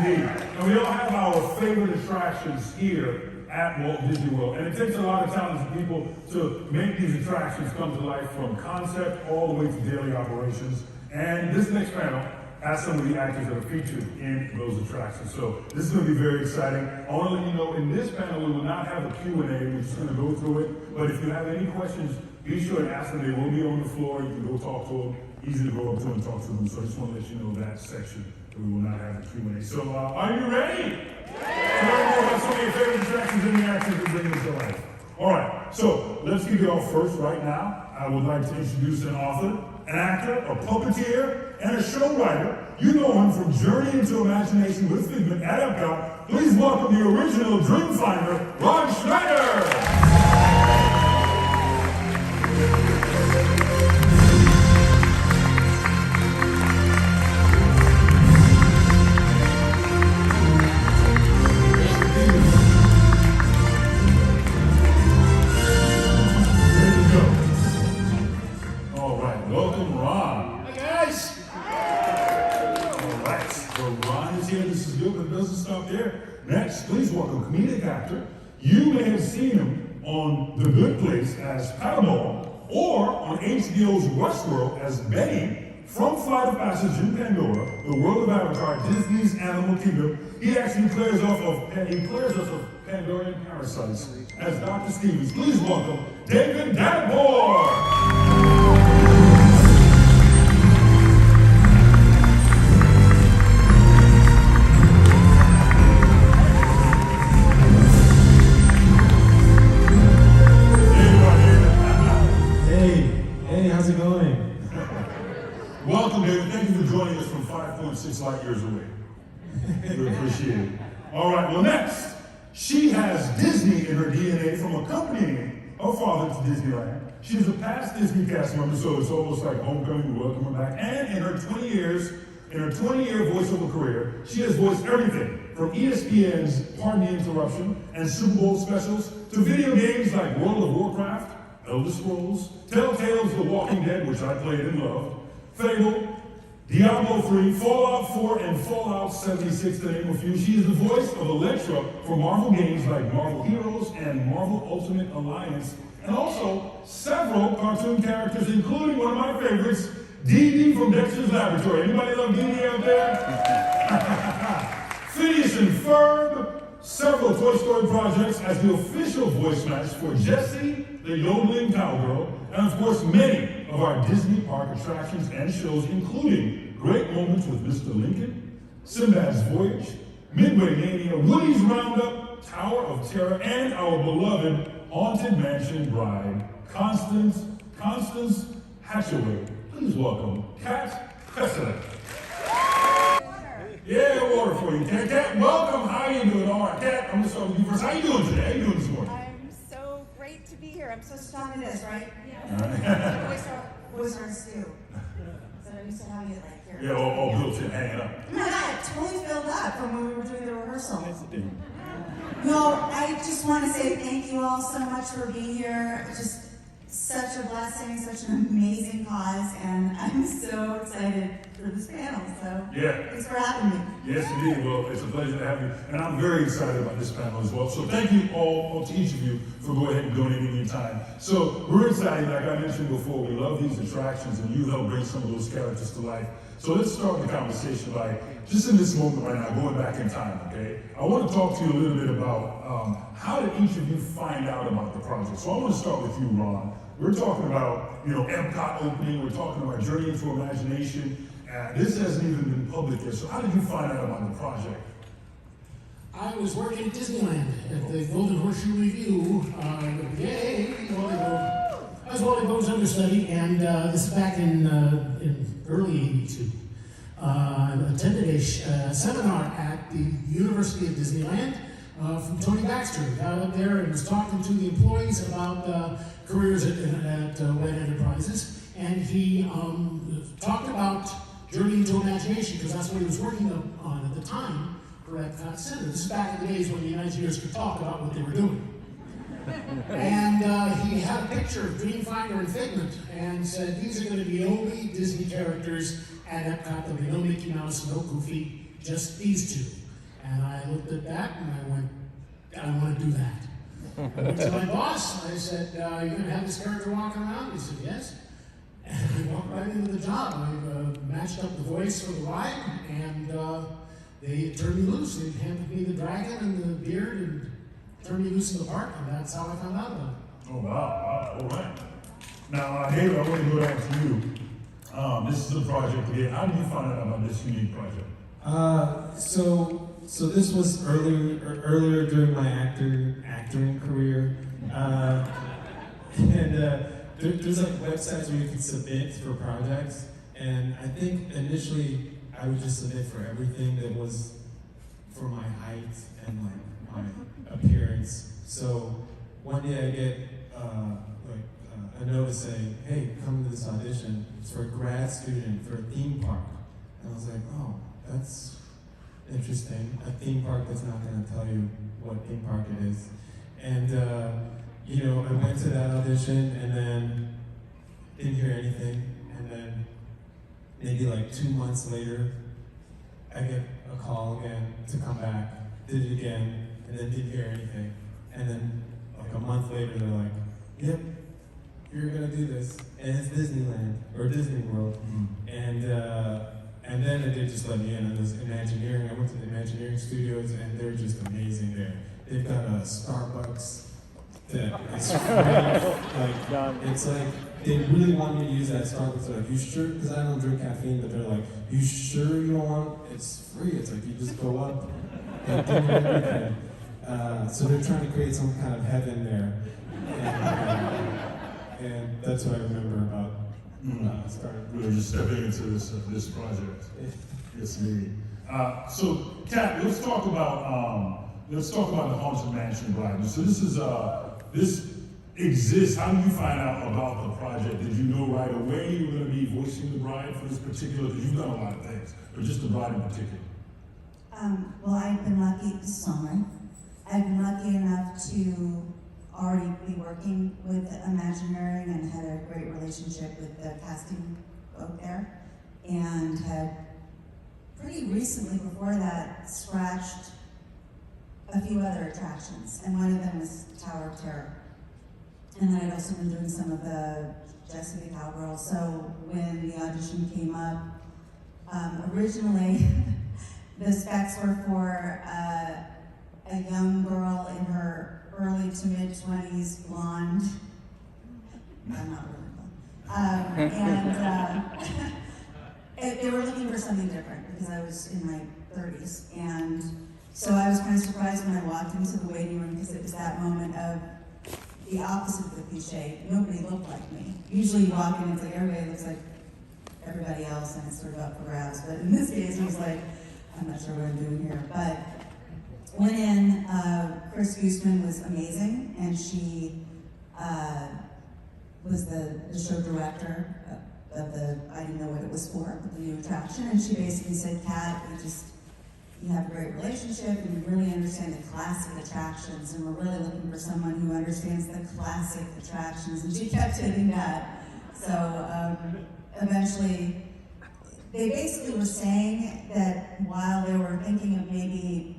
indeed. And we all have our favorite attractions here at Walt Disney World. And it takes a lot of talented people to make these attractions come to life, from concept all the way to daily operations. And this next panel has some of the actors that are featured in those attractions. So this is going to be very exciting. I want to let you know, in this panel, we will not have a Q&A. We're just going to go through it. But if you have any questions, be sure to ask them. They will be on the floor. You can go talk to them. Easy to go up to and talk to them. So I just want to let you know that section. We will not have a Q&A. So are you ready? To learn more about some of your favorite attractions and the actors that bring us to life. All right, so let's kick it off first right now. I would like to introduce an author, an actor, a puppeteer, and a show writer. You know him from Journey into Imagination with Figment at Epcot. Please welcome the original Dreamfinder, Ron Schneider. Next, please welcome comedic actor. You may have seen him on The Good Place as Paramore, or on HBO's Westworld as Benny from Flight of Passage in Pandora, the world of Avatar, Disney's Animal Kingdom. He actually clears us of Pandorian parasites as Dr. Stevens. Please welcome David Danipour. How's it going? Welcome, David. Thank you for joining us from 5.6 light years away. We appreciate it. All right, well, next, she has Disney in her DNA from accompanying her father to Disneyland. She's a past Disney cast member, so it's almost like homecoming. We welcome her back. And in her 20-year voiceover career, she has voiced everything from ESPN's Pardon the Interruption and Super Bowl specials to video games like World of Warcraft, Elder Scrolls, Telltale's The Walking Dead, which I played and loved, Fable, Diablo 3, Fallout 4, and Fallout 76, to name a few. She is the voice of Elektra for Marvel games like Marvel Heroes and Marvel Ultimate Alliance, and also several cartoon characters, including one of my favorites, Dee Dee from Dexter's Laboratory. Anybody love Dee Dee out there? Phineas and Ferb, several Toy Story projects as the official voice match for Jessie, the yodeling cowgirl, and of course many of our Disney park attractions and shows, including great moments with Mr. Lincoln, Sinbad's Voyage, Midway Mania, Woody's Roundup, Tower of Terror, and our beloved Haunted Mansion bride, Constance Hatchaway. Please welcome Kat Cressida. Yeah, water for you, Kat. Kat, welcome. How you doing? All right, Kat, I'm gonna start with you first. How you doing today? How you doing this morning? I'm so great to be here. I'm so strong in this, right? Yeah. Voice arts too. So I'm used to having it like here. Yeah, all built in, hanging up. No, it totally filled up from when we were doing the rehearsal. No, I just want to say thank you all so much for being here. Just such a blessing, such an amazing cause, and I'm so excited for this panel, so yeah. Thanks for having me. Yes, indeed. Well, it's a pleasure to have you, and I'm very excited about this panel as well. So thank you all to each of you for going ahead and donating your time. So we're excited, like I mentioned before, we love these attractions, and you help bring some of those characters to life. So let's start the conversation by, just in this moment right now, going back in time, okay? I want to talk to you a little bit about how did each of you find out about the project? So I want to start with you, Ron. We're talking about, Epcot opening, we're talking about Journey into Imagination. This hasn't even been public yet, so how did you find out about the project? I was working at Disneyland at the Golden Horseshoe Review. Yay, volleyball. I was volleyball's understudy, and this is back in early '82. I attended a seminar at the University of Disneyland from Tony Baxter. Got up there and was talking to the employees about careers at Wed Enterprises, and he talked about Journey into Imagination, because that's what he was working on at the time for Epcot Center. This is back in the days when the Imagineers could talk about what they were doing. And he had a picture of Dreamfinder and Figment and said, these are going to be only Disney characters at Epcot. There'll be no Mickey Mouse, no Goofy, just these two. And I looked at that and I went, I want to do that. I went to my boss, I said, you're going to have this character walking around? He said, yes. And he walked right into the job. I matched up the voice for the ride, and they turned me loose. They handed me the dragon and the beard and turned me loose in the park, and that's how I found out about it. Oh, wow. All right. Now, David, I want to go back to you. This is a project again. How did you find out about this unique project? So this was earlier during my acting career, and there's like websites where you can submit for projects, and I think initially I would just submit for everything that was for my height and like my appearance. So one day I get a notice saying, "Hey, come to this audition. It's for a grad student for a theme park," and I was like, "Oh, that's interesting. A theme park that's not going to tell you what theme park it is." And I went to that audition and then didn't hear anything. And then maybe like 2 months later, I get a call again to come back. Did it again, and then didn't hear anything. And then like a month later, they're like, "Yep, you're gonna do this, and it's Disneyland or Disney World." And then they just let me in on this Imagineering. I went to the Imagineering studios, and they're just amazing there. They've got a Starbucks that is free. It's like they really want me to use that Starbucks. They're like, "You sure?" Because I don't drink caffeine, but they're like, "You sure you don't want?" It's free. It's like you just go up and do everything. So they're trying to create some kind of heaven there, and that's what I remember about. Started Really just stepping into this project. Yes, indeed. So, Kat, let's talk about the Haunted Mansion Bride. So this exists. How did you find out about the project? Did you know right away you were going to be voicing the bride for this particular? Because you've done a lot of things, but just the bride in particular. Well, I've been lucky this summer. I've been lucky enough to already be working with Imagineering and had a great relationship with the casting folk there, and had pretty recently before that scratched a few other attractions, and one of them was Tower of Terror. And then I'd also been doing some of the Jessica Cowgirl. So when the audition came up, originally the specs were for a young girl in her early to mid-20s, blonde. I'm not really blonde. They were looking for something different because I was in my 30s. And so I was kind of surprised when I walked into the waiting room because it was that moment of the opposite of the cliche. Nobody looked like me. Usually you walk in and it's like everybody looks like everybody else and it's sort of up for grabs. But in this case it was like, I'm not sure what I'm doing here. But went in, Chris Gooseman was amazing, and she was the show director of the, I didn't know what it was for, but the new attraction, and she basically said, "Kat, you have a great relationship, and you really understand the classic attractions, and we're really looking for someone who understands the classic attractions," and she kept hitting that. So eventually, they basically were saying that while they were thinking of maybe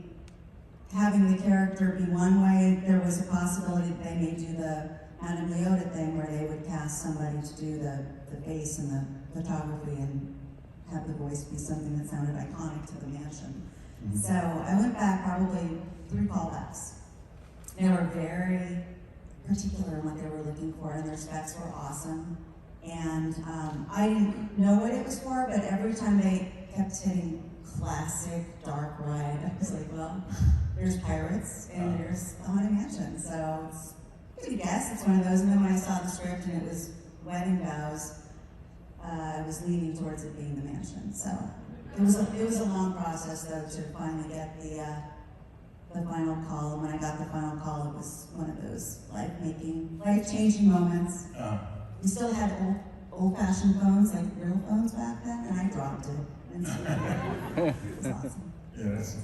having the character be one way, there was a possibility that they may do the Madame Leota thing where they would cast somebody to do the face and the photography and have the voice be something that sounded iconic to the mansion. Mm-hmm. So I went back probably 3 callbacks. They were very particular in what they were looking for, and their specs were awesome. And I didn't know what it was for, but every time they kept hitting classic dark ride, I was like, well, there's pirates and there's the Haunted Mansion. So it's good to guess. It's one of those. And then when I saw the script and it was wedding vows, I was leaning towards it being the mansion. So it was a long process though to finally get the final call. And when I got the final call, it was one of those life-changing moments. We still had old-fashioned phones, like real phones back then, and I dropped it. And so it was awesome. Yeah, that's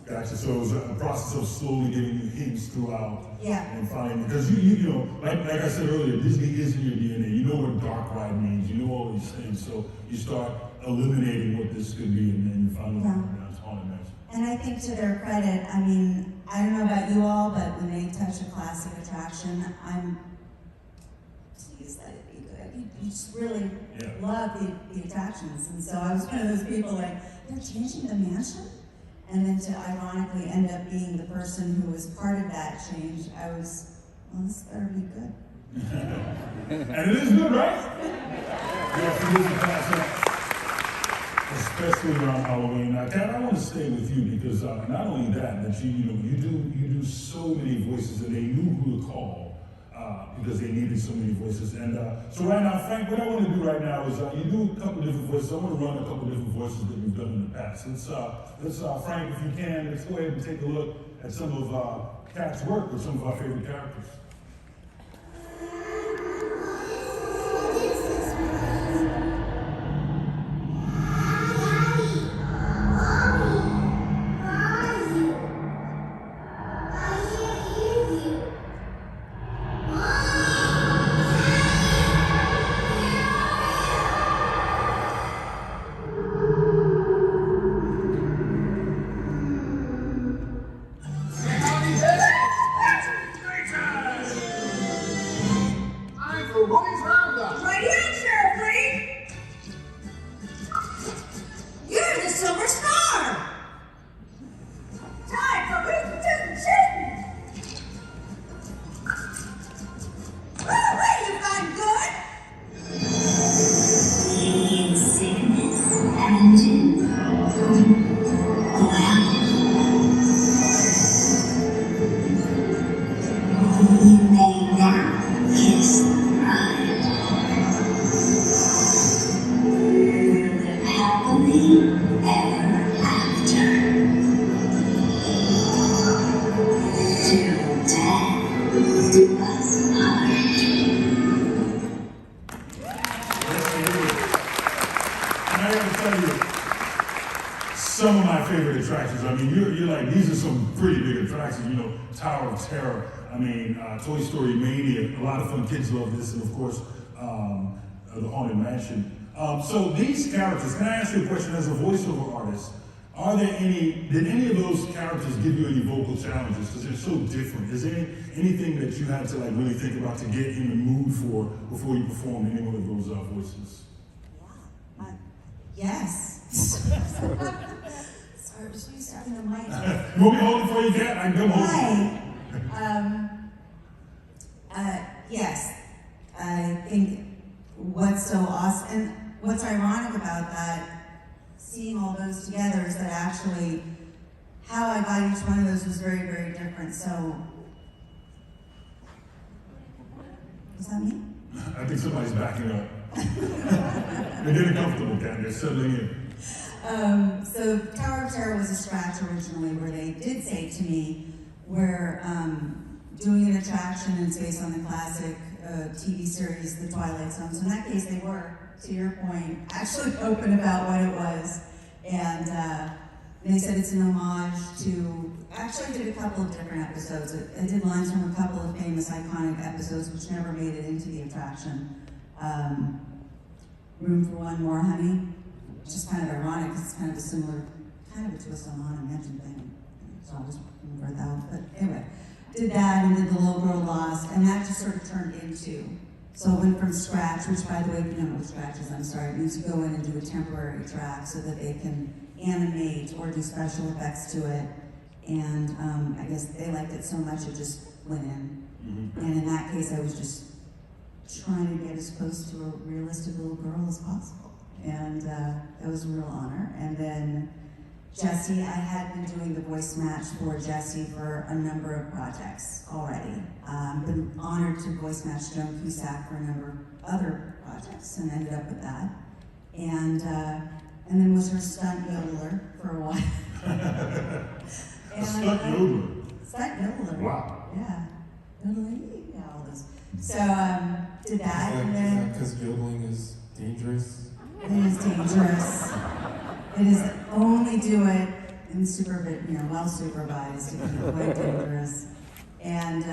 gotcha. So it was a process of slowly giving you hints throughout. Yeah. And finding, because you know, like I said earlier, Disney is in your DNA. You know what dark ride means. You know all these things. So you start eliminating what this could be, and then you finally find out it's Haunted Mansion. And I think to their credit, I mean, I don't know about you all, but when they touch a classic attraction, please let it be good. You just really love the attractions. And so I was one of those people like, they're changing the mansion? And then to ironically end up being the person who was part of that change, I was, well, this better be good. And it is good, right? Yes, it is a classic. Especially around Halloween. Now, Kat, I want to stay with you because not only that you do so many voices, and they knew who to call because they needed so many voices. And so right now, Frank, what I want to do right now is you do a couple different voices. I want to run a couple different voices that you've done in the past. Let's Frank, if you can, let's go ahead and take a look at some of Kat's work with some of our favorite characters. Some of my favorite attractions. I mean, you're like, these are some pretty big attractions, you know, Tower of Terror, I mean, Toy Story Mania, a lot of fun, kids love this, and of course, the Haunted Mansion. So these characters, can I ask you a question as a voiceover artist? Did any of those characters give you any vocal challenges? Because they're so different. Is there anything that you had to like really think about to get in the mood for before you perform any one of those voices? Yes. Sorry, was you starting the mic? You want me to hold it for you, Kat? I can come hold it. Yes. I think what's so awesome, and what's ironic about that, seeing all those together, is that actually how I got each one of those was very, very different. So, was that me? I think somebody's backing up. They're getting comfortable, Kat. They're settling in. So Tower of Terror was a scratch originally where they did say to me, we're doing an attraction and it's based on the classic TV series, The Twilight Zone. So in that case, they were, to your point, actually open about what it was. And they said it's an homage to, actually I did a couple of different episodes. I did lines from a couple of famous iconic episodes which never made it into the attraction. Room for One More Honey, which is kind of ironic because it's kind of a similar, kind of a twist on the Haunted Mansion thing. So I'll just remember that. But anyway, did that and did The Little Girl Lost, and that just sort of turned into, so it went from scratch, which by the way, if you don't know what scratch is, I'm sorry, it means to go in and do a temporary track so that they can animate or do special effects to it. And I guess they liked it so much it just went in. Mm-hmm. And in that case, I was just trying to get as close to a realistic little girl as possible. And that was a real honor. And then Jessie, I had been doing the voice match for Jessie for a number of projects already. Been honored to voice match Joan Cusack for a number of other projects and ended up with that. And then was her stunt yodeler for a while. A stunt yodeler? Stunt yodeler. Wow. Yeah. Yodeling, yeah, all those. So, did that, and then... Because yodeling is dangerous? It is dangerous. It is only do it in well supervised, if you're quite dangerous. And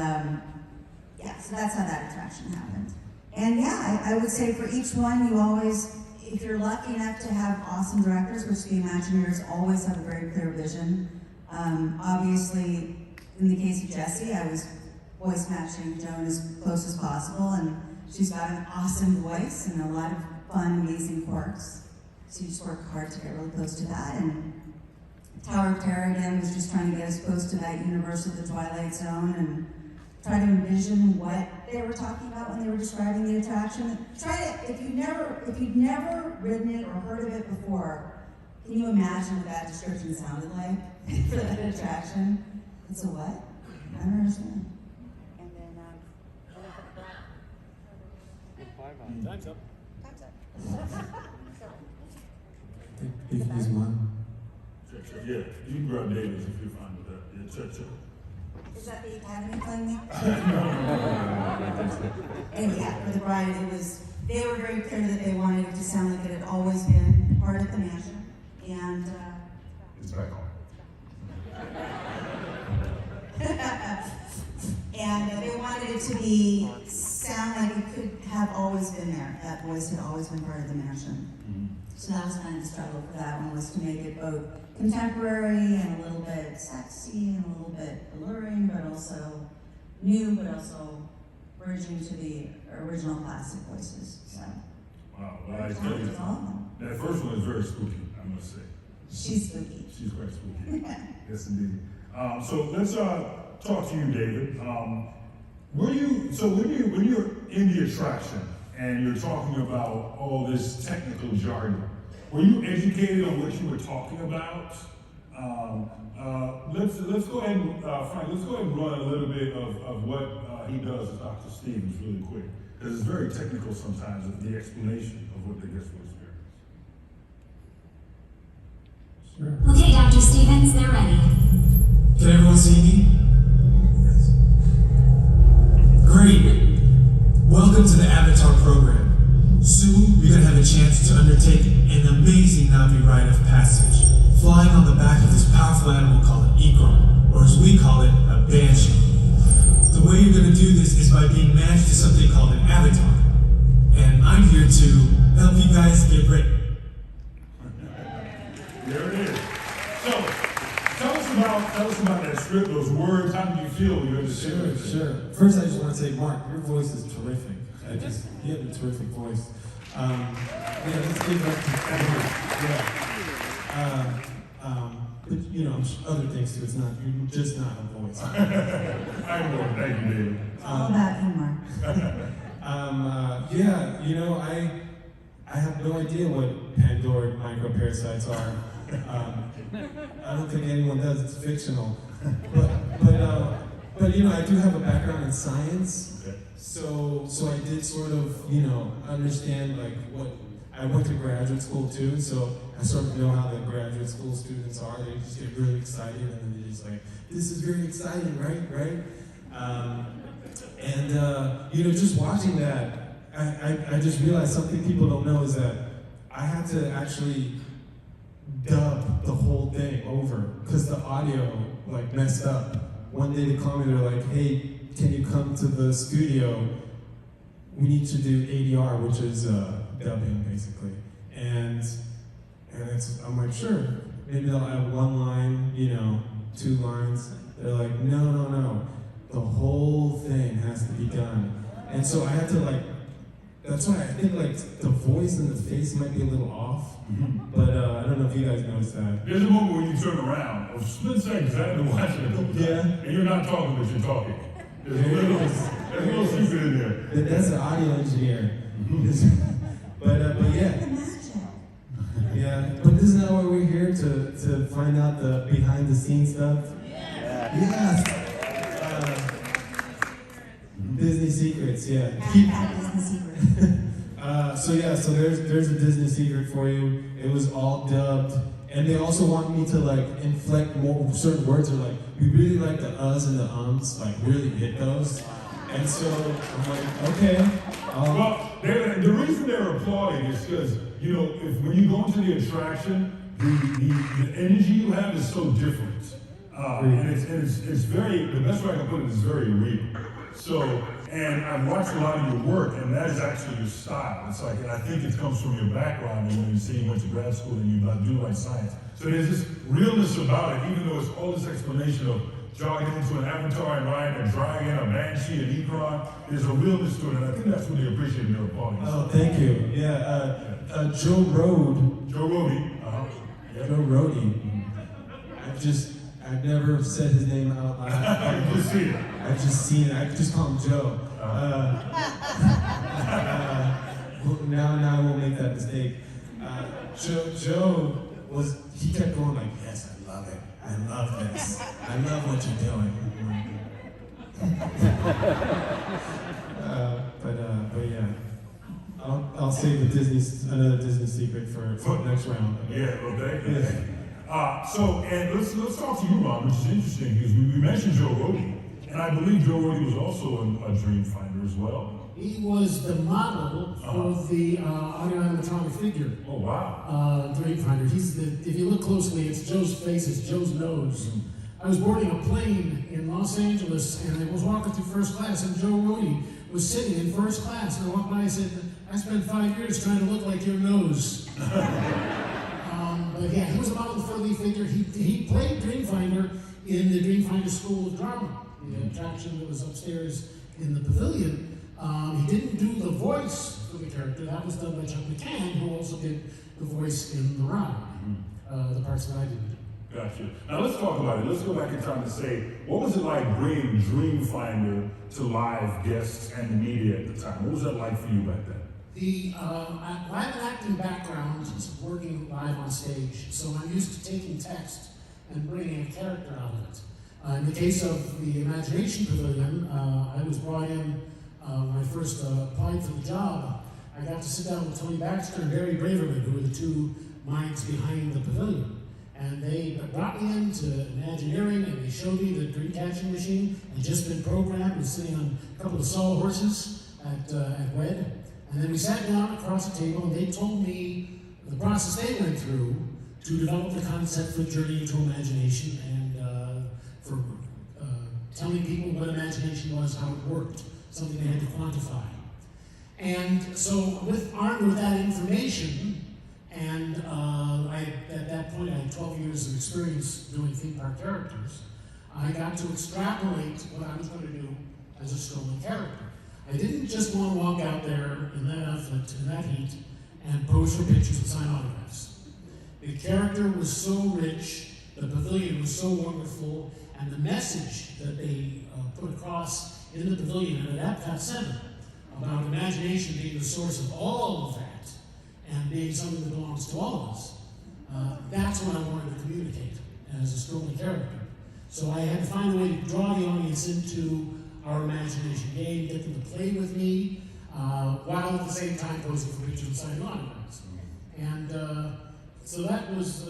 yeah, so that's how that attraction happened. And yeah, I would say for each one, you always, if you're lucky enough to have awesome directors, which the Imagineers always have a very clear vision. Obviously, in the case of Jessie, I was voice matching Joan as close as possible, and she's got an awesome voice and a lot of fun, amazing quirks. So you just work hard to get really close to that. And Tower of Terror, again, was just trying to get us close to that universe of the Twilight Zone and try to envision what they were talking about when they were describing the attraction. If you've never ridden it or heard of it before, can you imagine what that description sounded like for that attraction? It's a what? I don't understand. And then, Time's up. You can use mine. Check. Yeah, you can grab David's if you're fine with that. Yeah, check. is that the Academy playing me? No. And yeah, for the bride, they were very clear that they wanted it to sound like it had always been part of the mansion. And It's back on. and they wanted it to sound like it could have always been there. That voice had always been part of the mansion. So that was kind of the struggle for that one, was to make it both contemporary and a little bit sexy and a little bit alluring, but also new, but also bridging to the original classic voices. So Wow, well, I tell you, with all of them. that first one is very spooky, I must say. She's spooky. She's quite spooky. Yes, indeed. So let's talk to you, David. When you're in the attraction and you're talking about all this technical jargon, were you educated on what you were talking about? Let's go ahead and Frank, let's go ahead and run a little bit of what he does as Dr. Stevens really quick, because it's very technical sometimes, the explanation of what the guest will experience. Sure. Okay, Dr. Stevens, they're ready. Can everyone see me? Yes. Great. Welcome to the Avatar program. Soon, you're going to have a chance to undertake an amazing Navi rite of passage, flying on the back of this powerful animal called an Ikron, or as we call it, a banshee. The way you're going to do this is by being matched to something called an avatar. And I'm here to help you guys get ready. There it is. So, tell us about that script, those words. How did you feel when you understood it? Sure. First, I just want to say, Mark, your voice is terrific. You have a terrific voice. Let's give up to but you know, other things too. You're just not a voice. I'm more. Thank you, David. It's all about you, Mark. I have no idea what Pandora microparasites are. I don't think anyone does. It's fictional. But you know, I do have a background in science. Okay. So I did sort of, understand like what, I went to graduate school too, so I sort of know how the graduate school students are. They just get really excited and then they're just like, this is very exciting, right? Just watching that, I just realized something people don't know is that I had to actually dub the whole thing over because the audio like messed up. One day they called me, they're like, hey, can you come to the studio? We need to do ADR, which is dubbing, basically. And I'm like, sure. Maybe they'll add one line, 2 lines. They're like, no. The whole thing has to be done. And so I had to that's why I think the voice and the face might be a little off. But I don't know if you guys noticed that. There's a moment when you turn around, a split second, I had to watch it. Yeah. And you're not talking, but you're talking. There's a little secret in there. That's an audio engineer. But yeah. The magic. Yeah, but isn't that why we're here, to find out the behind the scenes stuff? Yes. Disney secrets, yeah. Disney secret. So there's a Disney secret for you. It was all dubbed, and they also want me to inflect more certain words. Are we really like the uhs and the ums, really hit those. And so I'm like, okay. Well, the reason they're applauding is because, when you go into the attraction, the energy you have is so different. And it's very, the best way I can put it is very real. So, And I've watched a lot of your work, and that is actually your style. It's like, and I think it comes from your background, and when you say you went to grad school and you do like science. So there's this realness about it, even though it's all this explanation of jogging into an avatar and riding a dragon, a banshee, an Ekron. There's a realness to it, and I think that's what they appreciate in your audience. Oh, thank you. Yeah, Joe Rohde. Joe Rohde. Joe Rohde. I've never said his name out loud. I've just seen it. I've just seen it. I just call him Joe. Now I won't make that mistake. Joe he kept going like, yes, I love it. I love this. I love what you're doing. But yeah, I'll save another Disney secret for the next round. Yeah, okay. And let's talk to you, Ron, which is interesting because we mentioned Joe Rohde, and I believe Joe Rohde was also a dream finder as well. He was the model for the autoanimatronic figure. Oh wow! Dreamfinder. If you look closely, it's Joe's face, it's Joe's nose. I was boarding a plane in Los Angeles, and I was walking through first class, and Joe Rohde was sitting in first class, and I walked by and said, "I spent 5 years trying to look like your nose." But yeah, he was a model for the figure. He played Dreamfinder in the Dreamfinder School of Drama, the attraction that was upstairs in the pavilion. He didn't do the voice for the character. That was done by Chuck McCann, who also did the voice in the ride, the parts that I didn't do. Gotcha. Now let's talk about it. Let's go back in time and say, what was it like bringing Dreamfinder to live guests and the media at the time? What was that like for you back then? I have an acting background, just working live on stage, so I'm used to taking text and bringing a character out of it. In the case of the Imagination Pavilion, I was brought in when I first applied for the job. I got to sit down with Tony Baxter and Barry Braverman, who were the two minds behind the pavilion. And they brought me into Imagineering, and they showed me the dream catching machine had just been programmed. It was sitting on a couple of sawhorses at WED. And then we sat down across the table, and they told me the process they went through to develop the concept for Journey into Imagination and for telling people what imagination was, how it worked, something they had to quantify. And so, armed with that information, and at that point I had 12 years of experience doing theme park characters, I got to extrapolate what I was going to do as a strolling character. I didn't just want to walk out there in that outfit, in that heat, and pose for pictures and sign autographs. The character was so rich, the pavilion was so wonderful, and the message that they put across in the pavilion and at Epcot Center about imagination being the source of all of that and being something that belongs to all of us, that's what I wanted to communicate as a strolling character. So I had to find a way to draw the audience into our imagination game, get them to play with me, while at the same time posing for pictures and signing autographs. And so that was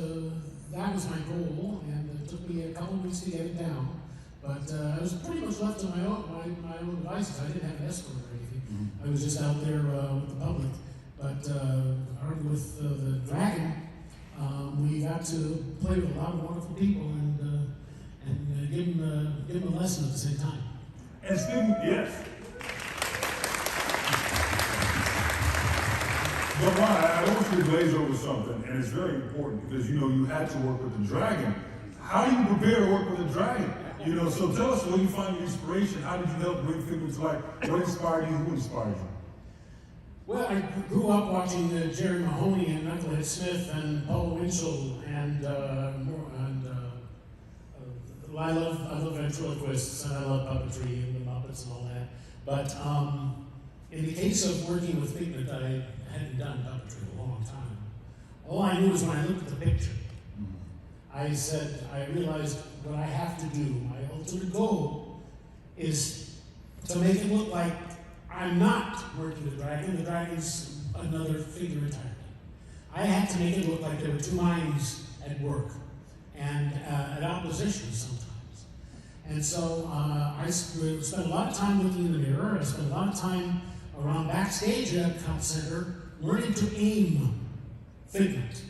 my goal, and it took me a couple of weeks to get it down. But I was pretty much left to my own devices. I didn't have an escort or anything. I was just out there with the public. But armed with the dragon, we got to play with a lot of wonderful people and give them a lesson at the same time. And speaking, yes. But Ron, I want you to glaze over something, and it's very important because you had to work with the dragon. How do you prepare to work with the dragon? So tell us where you find your inspiration. How did you help bring figures to life? What inspired you? Who inspired you? Well, I grew up watching Jerry Mahoney and Knucklehead Smith and Paul Winchell and I love ventriloquists and I love puppetry and the Muppets and all that. But in the case of working with Figment, I hadn't done puppetry in a long time. All I knew was when I looked at the picture, I realized what I have to do. My ultimate goal is to make it look like I'm not working the dragon. The dragon's another figure entirely. I had to make it look like there were two minds at work and at opposition sometimes. And so I spent a lot of time looking in the mirror. I spent a lot of time around backstage at Epcot Center learning to aim Figment.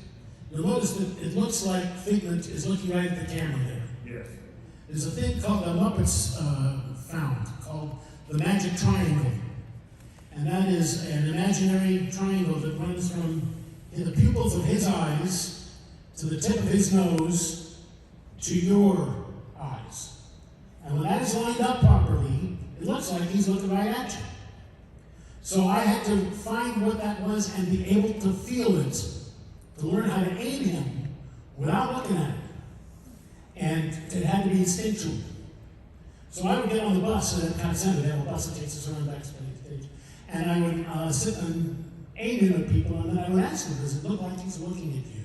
You'll notice that it looks like Figment is looking right at the camera there. Yes. There's a thing called the Muppets found called the magic triangle. And that is an imaginary triangle that runs from the pupils of his eyes to the tip of his nose to your eyes. And when that is lined up properly, it looks like he's looking right at you. So I had to find what that was and be able to feel it, to learn how to aim him without looking at him. And it had to be instinctual. So I would get on the bus at Kat Cressida. They have a bus that takes us around backstage. And I would sit and aim him at people, and then I would ask him, does it look like he's looking at you?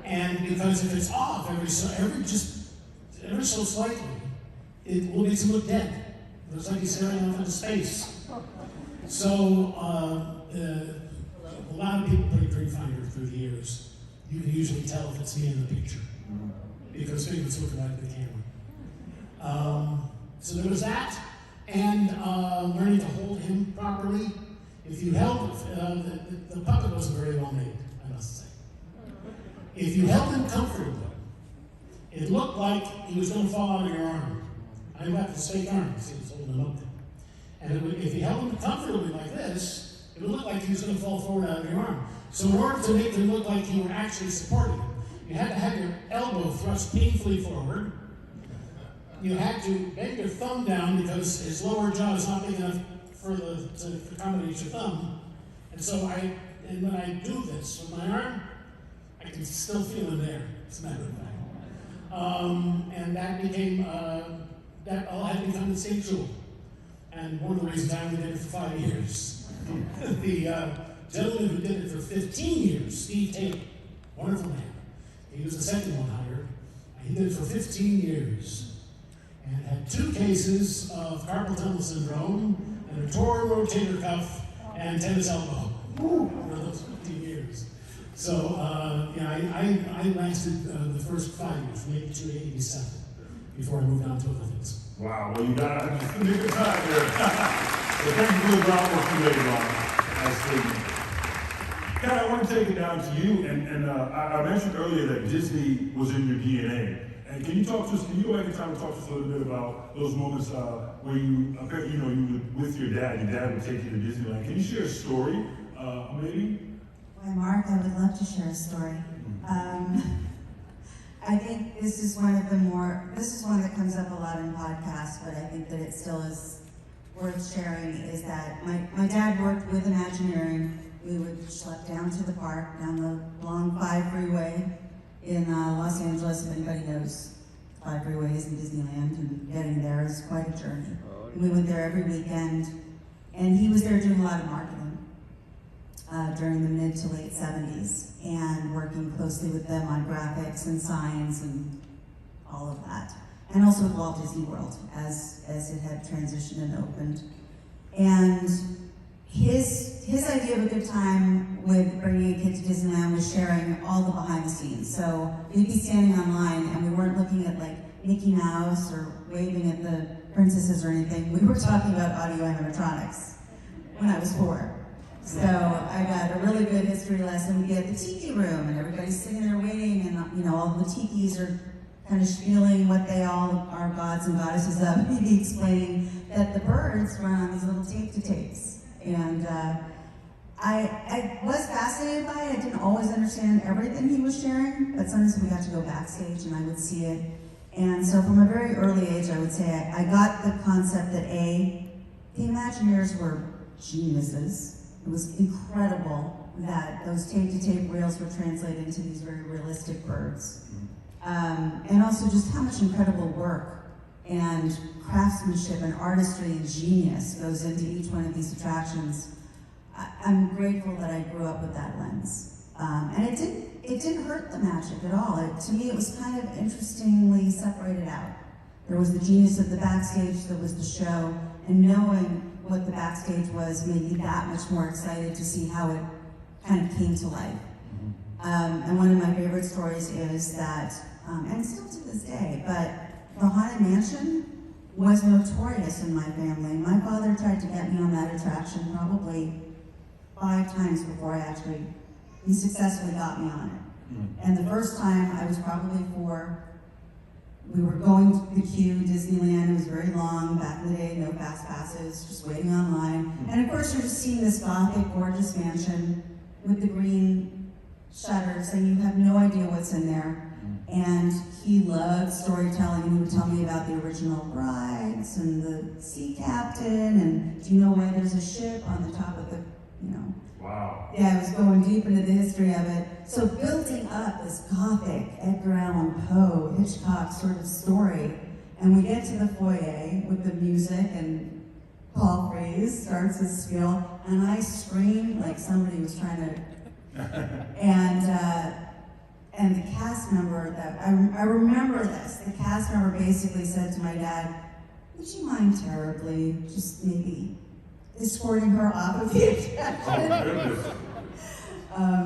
And because if it's off ever so slightly, it will make him look dead. It looks like he's staring off into space. So a lot of people put a Dreamfinder through the years. You can usually tell if it's me in the picture because figures look right at the camera. So there was that, and learning to hold him properly. If you held the puppet wasn't very well made, I must say. If you held him comfortably, it looked like he was going to fall out of your arm. I got the fake arm, see, he was holding him up there. And if you held him comfortably like this, it would look like he was going to fall forward out of your arm. So in order to make him look like you were actually supporting him, you had to have your elbow thrust painfully forward. You had to bend your thumb down because his lower jaw is not big enough to accommodate your thumb. And so when I do this with my arm, I can still feel him there, as a matter of fact. And that became, that all had become instinctual. And one of the reasons I only did it for 5 years. The gentleman who did it for 15 years, Steve Taylor, wonderful man. He was the second one hired. He did it for 15 years. And had 2 cases of carpal tunnel syndrome, and a torn rotator cuff, and tennis elbow. For those 15 years. So, I lasted the first 5 years, from 82 to 87, before I moved on to other things. Wow, well, you got to just make a time here. So thank you for the groundwork you laid, Ron. Nice statement. Kat, I want to take it down to you, and I mentioned earlier that Disney was in your DNA. And can you go back in time and talk to us a little bit about those moments where you were with your dad would take you to Disneyland. Can you share a story, maybe? Why, Mark, I would love to share a story. I think this is one that comes up a lot in podcasts, but I think that it still is worth sharing, is that my dad worked with Imagineering. We would schlep down to the park, down the long 5 freeway in Los Angeles. If anybody knows 5 freeways in Disneyland, and getting there is quite a journey. We went there every weekend, and he was there doing a lot of marketing during the mid to late 70s, and working closely with them on graphics and signs and all of that. And also with Walt Disney World as it had transitioned and opened. And his idea of a good time with bringing a kid to Disneyland was sharing all the behind the scenes. So we'd be standing online and we weren't looking at like Mickey Mouse or waving at the princesses or anything. We were talking about audio animatronics when I was 4. So I got a really good history lesson. We'd be at the tiki room and everybody's sitting there waiting, and all the tikis are kind of spieling what they all are gods and goddesses of. He'd be explaining that the birds run on these little tape-to-tapes. And I was fascinated by it. I didn't always understand everything he was sharing, but sometimes we got to go backstage and I would see it. And so from a very early age, I would say I got the concept that the Imagineers were geniuses. It was incredible that those tape-to-tape reels were translated into these very realistic birds. And also just how much incredible work and craftsmanship and artistry and genius goes into each one of these attractions. I'm grateful that I grew up with that lens. And it didn't hurt the magic at all. To me, it was kind of interestingly separated out. There was the genius of the backstage, there was the show, and knowing what the backstage was made me that much more excited to see how it kind of came to life. And one of my favorite stories is that, and still to this day, but the Haunted Mansion was notorious in my family. My father tried to get me on that attraction probably 5 times before he successfully got me on it. And the first time I was probably 4, we were going to the queue, Disneyland. It was very long back in the day, no fast passes, just waiting online. And of course, you're just seeing this Gothic, gorgeous mansion with the green shutters, and you have no idea what's in there. And he loved storytelling, and he would tell me about the original brides and the sea captain, and do you know why there's a ship on the top of the, you know. Wow. Yeah, I was going deep into the history of it. So building up this Gothic, Edgar Allan Poe, Hitchcock sort of story, and we get to the foyer with the music, and Paul Frees starts his spiel, and I screamed like somebody was trying to, and the cast member that, I remember this, the cast member basically said to my dad, would you mind terribly just maybe escorting her off of the attraction?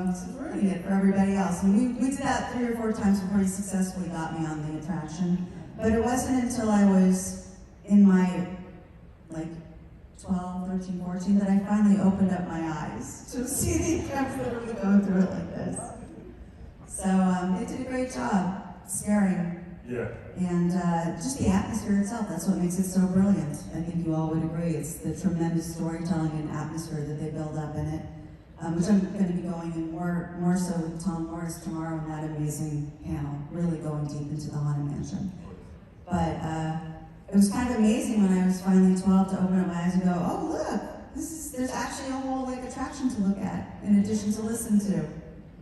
Just ruining it for everybody else. And we did that 3 or 4 times before he successfully got me on the attraction. But it wasn't until I was in my, like, 12, 13, 14 that I finally opened up my eyes to see the effects that were going through it like this. So they did a great job scaring. Yeah. And just the atmosphere itself, that's what makes it so brilliant. I think you all would agree. It's the tremendous storytelling and atmosphere that they build up in it, which I'm going to be going in more so with Tom Morris tomorrow in that amazing panel, really going deep into the Haunted Mansion. But it was kind of amazing when I was finally 12 to open up my eyes and go, oh look, there's actually a whole like attraction to look at in addition to listen to.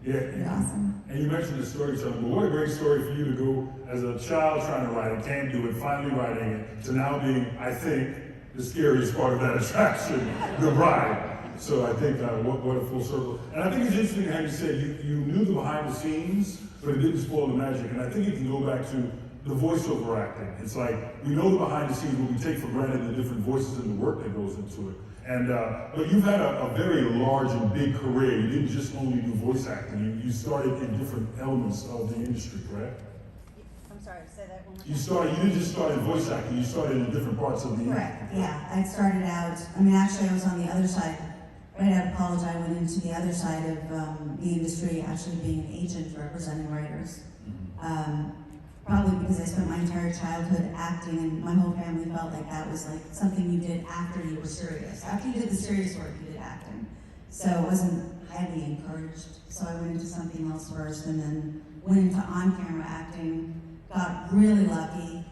Yeah. Awesome. And you mentioned the storytelling, but what a great story for you to go as a child trying to write it, can't do it, finally writing it, to now being, I think, the scariest part of that attraction, the bride. So I think what a full circle. And I think it's interesting how you said you knew the behind the scenes, but it didn't spoil the magic. And I think you can go back to the voiceover acting. It's like, we know the behind the scenes, but we take for granted the different voices and the work that goes into it. And but you've had a very large and big career. You didn't just only do voice acting. You started in different elements of the industry, correct? I'm sorry, say that one more time. You didn't just start in voice acting. You started in different parts of the industry. Correct, yeah. I started out, I mean, actually I was on the other side. Right out of college, I went into the other side of the industry, actually being an agent representing writers. Probably because I spent my entire childhood acting, and my whole family felt like that was like something you did after you were serious. After you did the serious work, you did acting. So it wasn't highly encouraged. So I went into something else first, and then went into on-camera acting. Got really lucky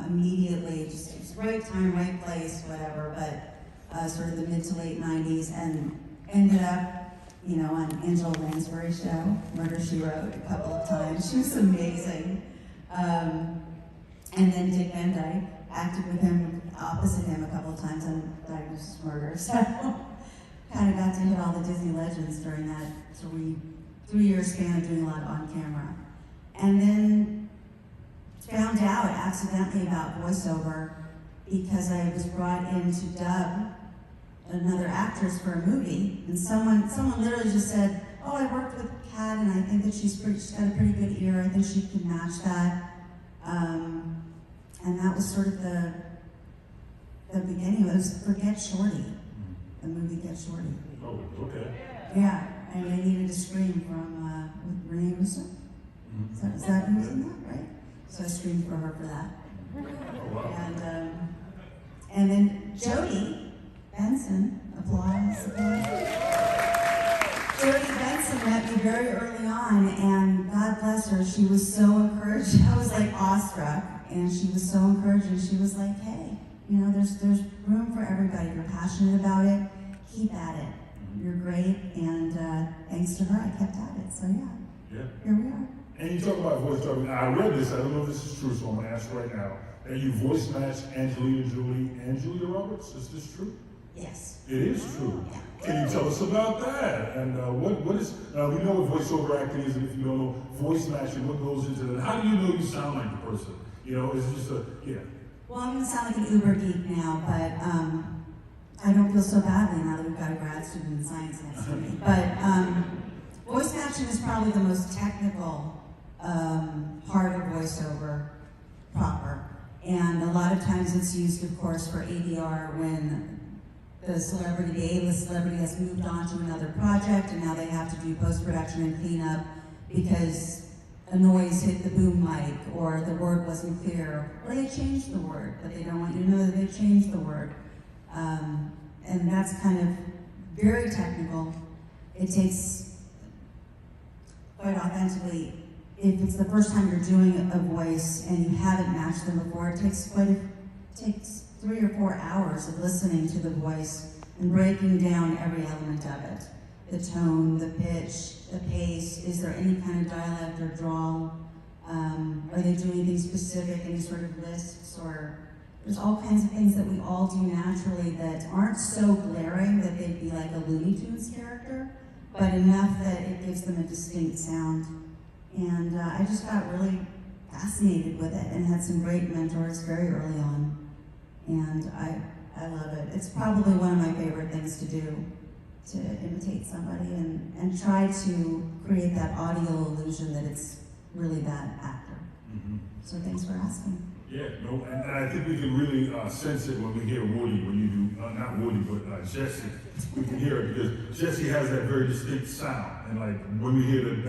immediately. Just it was right time, right place, whatever. But sort of the mid to late '90s, and ended up, you know, on Angela Lansbury's show, Murder, She Wrote, a couple of times. She was amazing. And then Dick Van Dyke, acted with him, opposite him a couple of times on Diagnosis Murder. So kind of got to hit all the Disney legends during that three-year span of doing a lot on camera. And then found out accidentally about voiceover because I was brought in to dub another actress for a movie. And someone literally just said, oh, I worked with Kat, and I think that she's got a pretty good ear. I think she can match that. And that was sort of the beginning. It was for Get Shorty, the movie Get Shorty. Oh, okay. Yeah, and I needed a scream from with Renee Russo. Is that who was in that, right? So I screamed for her for that. Oh, wow. And then Jodie Benson, applause. Jodie Benson met me very early on, and God bless her, she was so encouraged. I was like awestruck, and she was so encouraging. She was like, hey, you know, there's room for everybody. You're passionate about it, keep at it. You're great, and thanks to her, I kept at it. So yeah, here we are. And you talk about voice dubbing. I read this, I don't know if this is true, so I'm gonna ask right now, that you voice matched Angelina Jolie and Julia Roberts. Is this true? Yes. It is true. Yeah. Can you tell us about that? And what is, we know what voiceover acting is, and if you don't know, voice matching, what goes into that? How do you know you sound like the person? You know, is it just Well, I'm gonna sound like an uber geek now, but I don't feel so badly now that we've got a grad student in science next to me. But voice matching is probably the most technical part of voiceover proper. And a lot of times it's used, of course, for ADR when the A-list celebrity has moved on to another project, and now they have to do post-production and cleanup because a noise hit the boom mic, or the word wasn't clear, or they changed the word, but they don't want you to know that they changed the word. And that's kind of very technical. It takes, quite authentically, if it's the first time you're doing a voice and you haven't matched them before, it takes 3 or 4 hours of listening to the voice and breaking down every element of it. The tone, the pitch, the pace, is there any kind of dialect or drawl? Are they doing anything specific, any sort of lists, or there's all kinds of things that we all do naturally that aren't so glaring that they'd be like a Looney Tunes character, but enough that it gives them a distinct sound. And I just got really fascinated with it and had some great mentors very early on. And I love it. It's probably one of my favorite things to do, to imitate somebody and try to create that audio illusion that it's really that actor. Mm-hmm. So thanks for asking. Yeah, no, and I think we can really sense it when we hear Woody, when you do, not Woody, but Jesse. We can hear it because Jesse has that very distinct sound. And like, when we hear that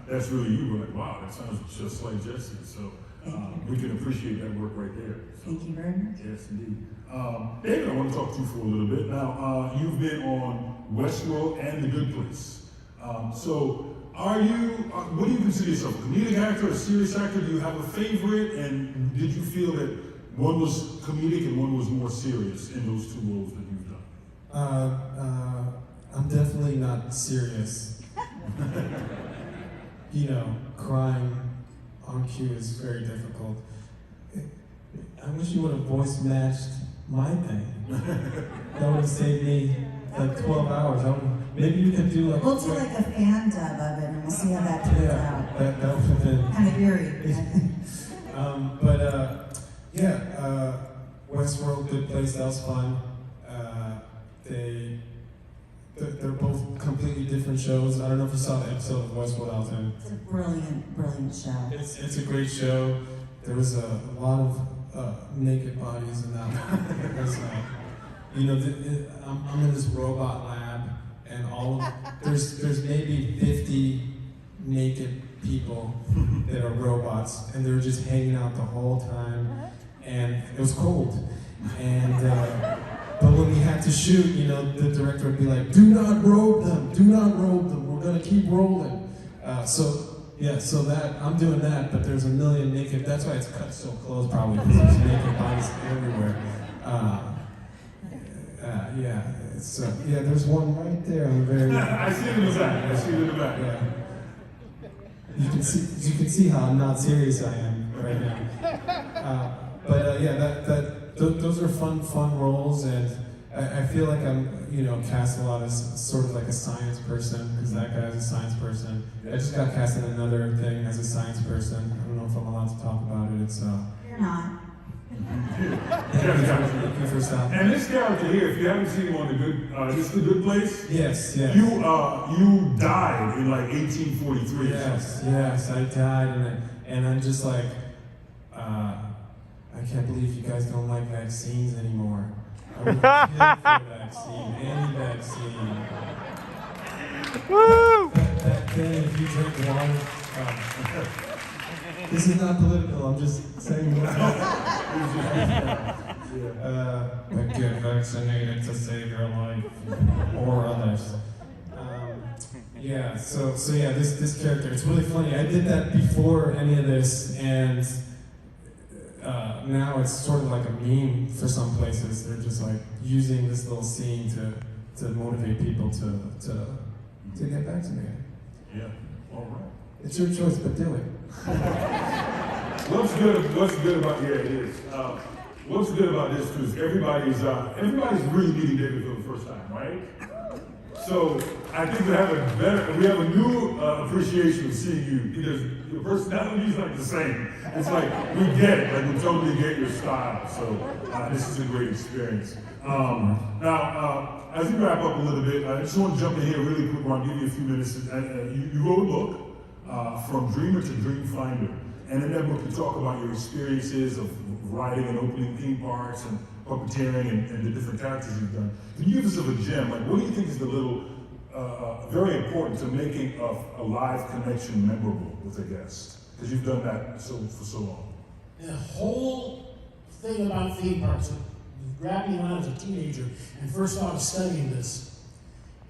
that's really you, we're like, wow, that sounds just like Jesse. So we can appreciate that work right there. So, Thank you very much. yes, indeed. David, I want to talk to you for a little bit. Now, you've been on Westworld and The Good Place. So, what do you consider yourself, a comedic actor, a serious actor? Do you have a favorite? And did you feel that one was comedic and one was more serious in those two roles that you've done? I'm definitely not serious. You know, crying on cue is very difficult. I wish you would have voice matched my thing. That would have saved me like 12 hours. Maybe you could do like... We'll do like a fan dub of it and we'll see how that turns out. That would have been... Kind of eerie. Westworld, Good Place, that was fun. They're both completely different shows. I don't know if you saw the episode of Westworld I was in. It's a brilliant, brilliant show. It's a great show. There was a lot of naked bodies in that one. It was, I'm in this robot lab, and there's maybe 50 naked people that are robots, and they were just hanging out the whole time, and it was cold. And but when we had to shoot, the director would be like, "Do not robe them. Do not robe them. We're gonna keep rolling." So that I'm doing that, but there's a million naked. That's why it's cut so close, probably, because there's naked bodies everywhere. There's one right there. I'm very. I see it in the back. Yeah. You can see how not serious I am right now. Those are fun roles, and I feel like I'm, cast a lot as sort of like a science person, because that guy is a science person. I just got cast in another thing as a science person. I don't know if I'm allowed to talk about it. It's You're not. Thank you for stopping. And this character here, if you haven't seen him on The Good Place? Yes. You died in like 1843. Yes, I died, and I'm just like, I can't believe you guys don't like vaccines anymore. I would kill for a vaccine, any vaccine. Woo! Back then, if you drink water, this is not political, I'm just saying but get vaccinated to save your life or others. This character, it's really funny. I did that before any of this, and now it's sort of like a meme for some places. They're just like using this little scene to motivate people to get vaccinated. Yeah, all right. It's your choice, but do it. What's good about it is. What's good about this too is everybody's really meeting David for the first time, right? So I think we have a new appreciation of seeing you because your personality is like the same. It's like we get it, like we totally get your style. So this is a great experience. Now, as we wrap up a little bit, I just want to jump in here really quick. I'll give you a few minutes. You wrote a book, From Dreamer to Dream Finder, and in that book you talk about your experiences of writing and opening theme parks and puppeteering and the different characters you've done. Can you give us a gem? Like, what do you think is the little very important to making a live connection memorable with a guest, because you've done that for so long. The whole thing about theme parks that grabbed me when I was a teenager and first started studying this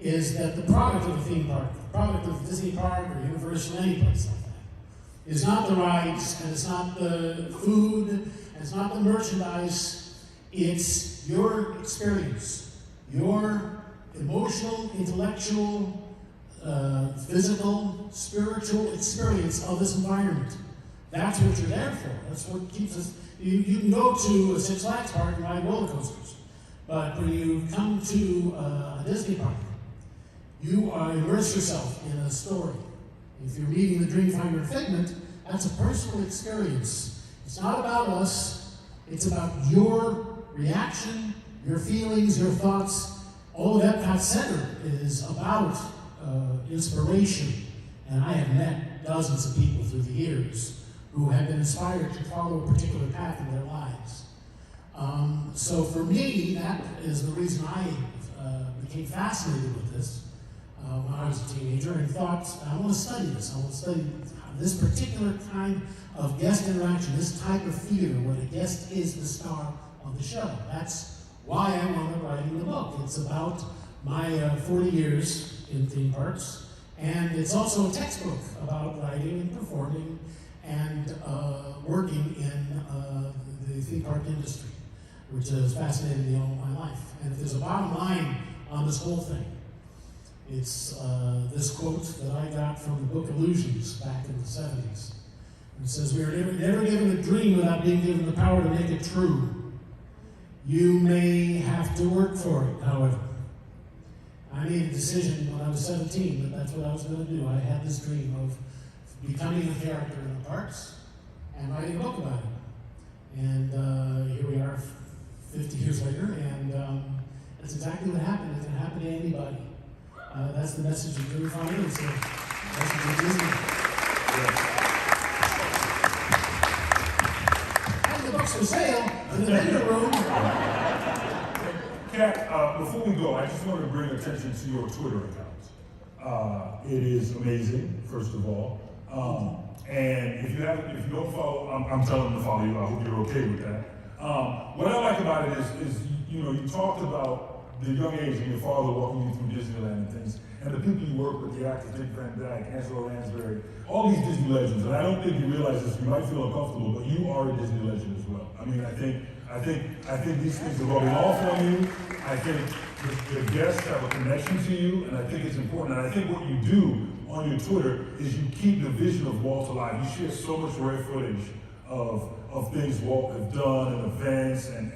is that the product of the theme park, the product of Disney Park or Universal, any place like that, is not the rides, and it's not the food, and it's not the merchandise. It's your experience, your emotional, intellectual, physical, spiritual experience of this environment. That's what you're there for. That's what keeps us. You can go to a Six Flags park and ride roller coasters, but when you come to a Disney park, you immerse yourself in a story. If you're meeting the Dreamfinder Figment, that's a personal experience. It's not about us. It's about your reaction, your feelings, your thoughts. All of Epcot Center is about inspiration, and I have met dozens of people through the years who have been inspired to follow a particular path in their lives. So for me, that is the reason I became fascinated with this when I was a teenager and thought, I want to study this. I want to study this particular kind of guest interaction, this type of theater where the guest is the star of the show. That's why I wound up writing the book. It's about my 40 years in theme parks, and it's also a textbook about writing and performing and working in the theme park industry, which has fascinated me all my life. And if there's a bottom line on this whole thing, it's this quote that I got from the book Illusions back in the 70s. It says, "We are never given a dream without being given the power to make it true. You may have to work for it, however." I made a decision when I was 17 that that's what I was going to do. I had this dream of becoming a character in the parks and writing a book about it. And here we are 50 years later, and that's exactly what happened. It can happen to anybody. That's the message of Dreamfinder. It's the message of Disney. And the book's for sale in the vendor room. Kat, before we go, I just want to bring attention to your Twitter account. It is amazing, first of all. And if you don't follow, I'm telling them to follow you. I hope you're okay with that. What I like about it is you talked about the young age and your father walking you through Disneyland and things, and the people you work with, the actors, Dick Van Dyke, Angela Lansbury, all these Disney legends. And I don't think you realize this. You might feel uncomfortable, but you are a Disney legend as well. I mean, I think these things are rubbing off on you. I think the guests have a connection to you, and I think it's important. And I think what you do on your Twitter is you keep the vision of Walt alive. You share so much rare footage of things Walt has done and events and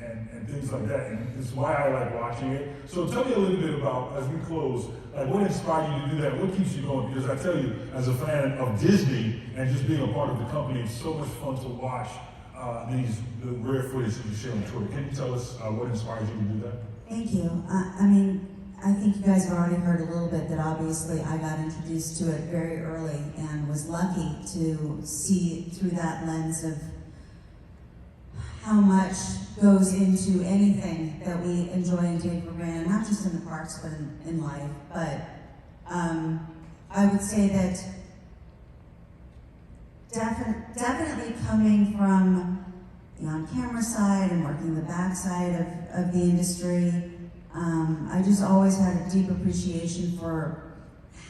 things like that. And it's why I like watching it. So tell me a little bit about, as we close, like what inspired you to do that? What keeps you going? Because I tell you, as a fan of Disney and just being a part of the company, it's so much fun to watch the rare footage that you share on Twitter. Can you tell us what inspired you to do that? Thank you. I mean, I think you guys have already heard a little bit that obviously I got introduced to it very early and was lucky to see through that lens of how much goes into anything that we enjoy and take for granted, not just in the parks, but in life. But I would say that definitely coming from the on-camera side and working the backside of the industry, I just always had a deep appreciation for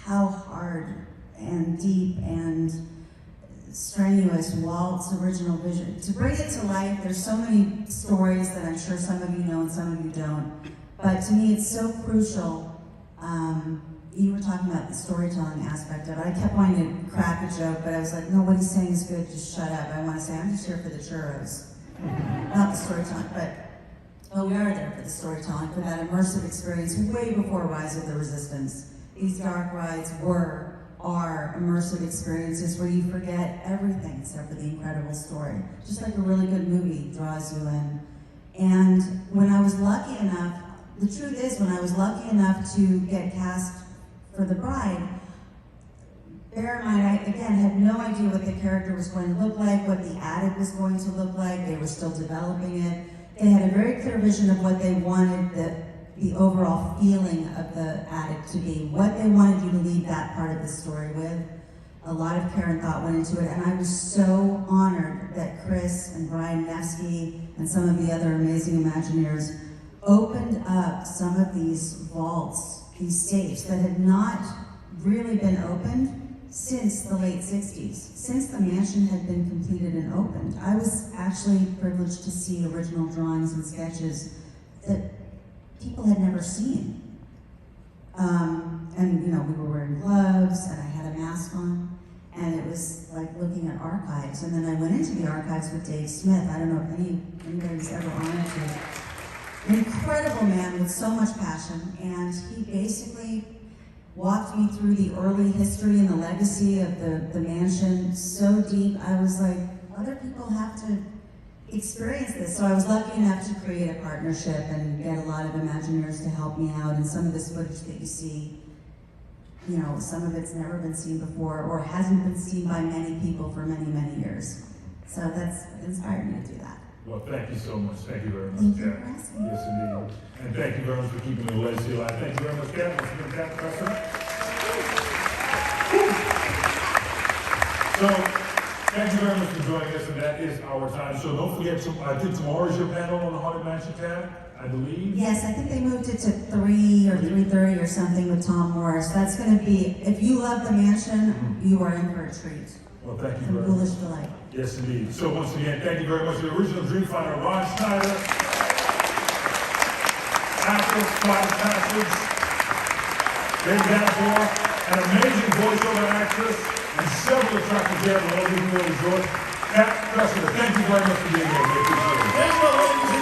how hard and deep and strenuous Walt's original vision. To bring it to life, there's so many stories that I'm sure some of you know and some of you don't, but to me it's so crucial. You were talking about the storytelling aspect of it. I kept wanting to crack a joke, but I was like, no, what he's saying is good, just shut up. I want to say, I'm just here for the churros. Not the storytelling, but we are there for the storytelling, for that immersive experience way before Rise of the Resistance. These dark rides are immersive experiences where you forget everything except for the incredible story. Just like a really good movie draws you in. And when I was lucky enough, the truth is, when I was lucky enough to get cast for the bride, bear in mind, I, again, had no idea what the character was going to look like, what the attic was going to look like. They were still developing it. They had a very clear vision of what they wanted the overall feeling of the attic to be, what they wanted you to leave that part of the story with. A lot of care and thought went into it, and I was so honored that Chris and Brian Nefsky and some of the other amazing Imagineers opened up some of these vaults, these safes that had not really been opened since the late 60s, since the mansion had been completed and opened. I was actually privileged to see original drawings and sketches that people had never seen. And you know, we were wearing gloves and I had a mask on, and it was like looking at archives. And then I went into the archives with Dave Smith. I don't know if anybody's ever honored to. An incredible man with so much passion, and he basically walked me through the early history and the legacy of the mansion so deep. I was like, other people have to experience this. So I was lucky enough to create a partnership and get a lot of Imagineers to help me out. And some of this footage that you see, you know, some of it's never been seen before or hasn't been seen by many people for many, many years. So that's inspired me to do that. Well, thank you so much. Thank you very much, Thank you Kat. for asking. Yes, indeed. And thank you very much for keeping the legacy alive. Thank you very much, Kat. Once again, Kat Cressida. So, thank you very much for joining us, and that is our time. So don't forget, I think tomorrow's your panel on the Haunted Mansion, Kat, I believe. Yes, I think they moved it to 3 or 3:30 or something with Tom Morris. That's going to be, if you love the mansion, you are in for a treat. Well, thank you A very foolish much. delight. Yes, indeed. So once again, thank you very much to the original Dreamfinder, Ron Schneider, actor, Flight of Passage, Danipour, an amazing voiceover actress, and several attractive guests at the Walt Disney World Resort. Kat Cressida, thank you very much for being here. We appreciate it. Thank you, ladies and